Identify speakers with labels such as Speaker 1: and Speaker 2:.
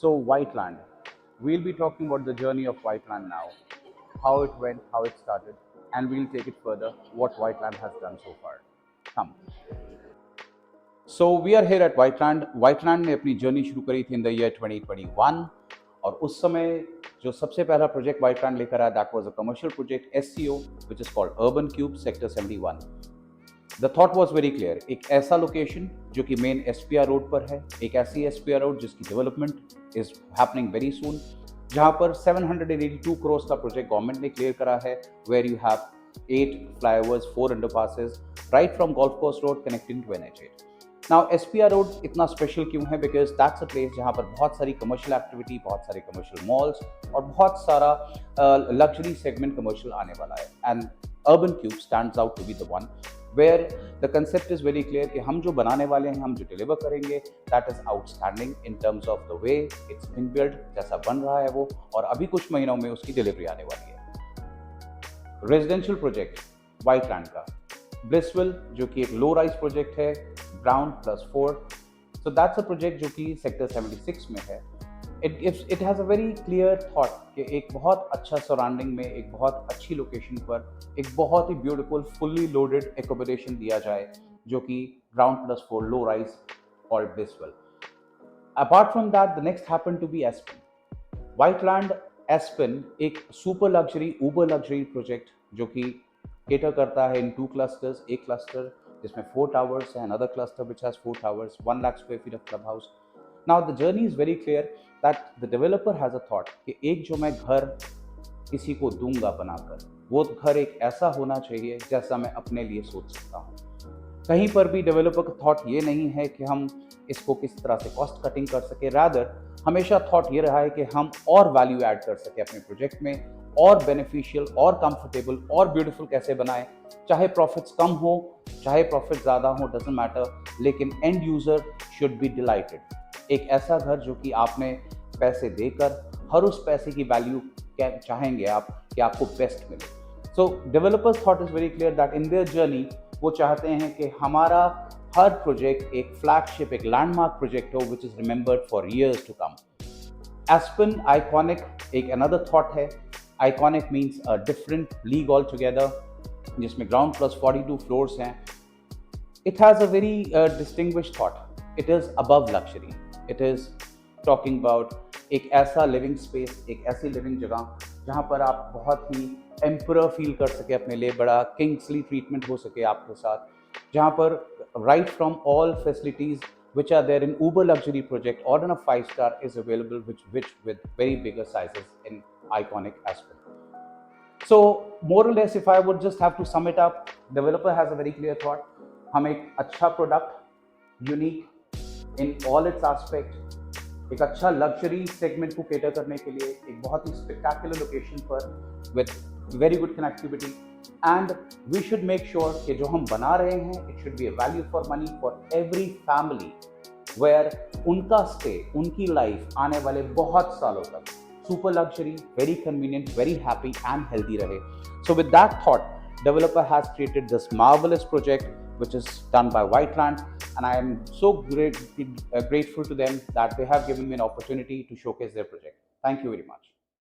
Speaker 1: So Whiteland, we'll be talking about the journey of Whiteland now, how it went, how it started, and we'll take it further, what Whiteland has done so far. Come. So we are here at Whiteland. Whiteland ने अपनी journey शुरू करी थी in the year 2021 और उस समय जो सबसे पहला प्रोजेक्ट Whiteland लेकर आया that was a commercial project SCO which is called urban cube sector 71. The thought was very clear, एक ऐसा लोकेशन जो कि मेन SPR रोड पर है, एक ऐसी SPR रोड जिसकी development is happening very soon, जहां पर 782 करोड़ का प्रोजेक्ट गवर्नमेंट ने क्लियर करा है, where you have 8 flyovers, 4 underpasses right from golf course road connecting to NH8. Now SPR road इतना स्पेशल क्यों है? बिकॉज दैट्स अ प्लेस जहाँ पर बहुत सारी कमर्शियल एक्टिविटी, बहुत सारे कमर्शियल मॉल्स और बहुत सारा लग्जरी सेगमेंट कमर्शियल आने वाला है. And urban cube stands out to be the one where the concept is very clear कि हम जो बनाने वाले हैं, हम जो डिलीवर करेंगे, that is outstanding in terms of the way it's been built, जैसा बन रहा है वो, और अभी कुछ महीनों में उसकी डिलीवरी आने वाली है. रेजिडेंशियल प्रोजेक्ट Whiteland का ब्लिसविल जो कि एक लो राइज प्रोजेक्ट है, ground +4. So that's a project जो कि सेक्टर 76 में है. It has a very clear thought कि एक बहुत अच्छा सराउंडिंग में, एक बहुत अच्छी लोकेशन पर एक बहुत ही ब्यूटीफुल फुल्ली लोडेड एकोमोडेशन दिया जाए जो कि ground +4 low rise called Blissville. Apart from that the next happen to be Aspen. Whiteland Aspen एक super luxury, uber luxury project जो कि केटर करता है इन 2 क्लस्टर्स. एक क्लस्टर जिसमें 4 टावर्स है, another cluster which has 4 towers, 1 lakh square feet of club house. Now the journey is very clear that the developer has a thought कि एक जो मैं घर किसी को दूंगा बनाकर, वो घर एक ऐसा होना चाहिए जैसा मैं अपने लिए सोच सकता हूँ. कहीं पर भी डेवलपर का थॉट ये नहीं है कि हम इसको किस तरह से कॉस्ट कटिंग कर सके, रादर हमेशा थॉट ये रहा है कि हम और वैल्यू ऐड कर सके अपने प्रोजेक्ट में, और बेनिफिशियल और कंफर्टेबल और ब्यूटीफुल कैसे बनाए. चाहे प्रॉफिट्स कम हो, चाहे प्रॉफिट ज़्यादा हो, डजेंट मैटर, लेकिन end user should be dilated. एक ऐसा घर जो कि आपने पैसे देकर हर उस पैसे की वैल्यू क्या चाहेंगे आप कि आपको बेस्ट मिले. So developers thought is very clear that in their journey वो चाहते हैं कि हमारा हर प्रोजेक्ट एक फ्लैगशिप, एक लैंडमार्क प्रोजेक्ट हो which is remembered for years to come. Aspen iconic एक अनदर थॉट है. Iconic means a different league all together जिसमें ग्राउंड +42 फ्लोर्स हैं. It has a very distinguished thought. It is above luxury. It is talking about एक ऐसा living space, एक ऐसी living जगह जहाँ पर आप बहुत ही एम्परर फील कर सके अपने लिए, बड़ा किंग्सली ट्रीटमेंट हो सके आपके साथ, जहाँ पर right from all facilities which are there in uber luxury project or in a 5-star is available which with very bigger sizes in iconic Aspen. So more or less if I would just have to sum it up, developer has a very clear thought. हम एक अच्छा product, unique in all it's aspect, एक अच्छा luxury segment को cater करने के लिए एक बहुत ही स्पेक्टाकुलर लोकेशन पर with very good connectivity, and we should make sure कि जो हम बना रहे हैं it should be a value for money for every family, where उनका स्टे, उनकी लाइफ आने वाले बहुत सालों तक super luxury, very convenient, very happy and healthy रहे. So with that thought developer has created this marvelous project which is done by Whiteland, and I am so grateful to them that they have given me an opportunity to showcase their project. Thank you very much.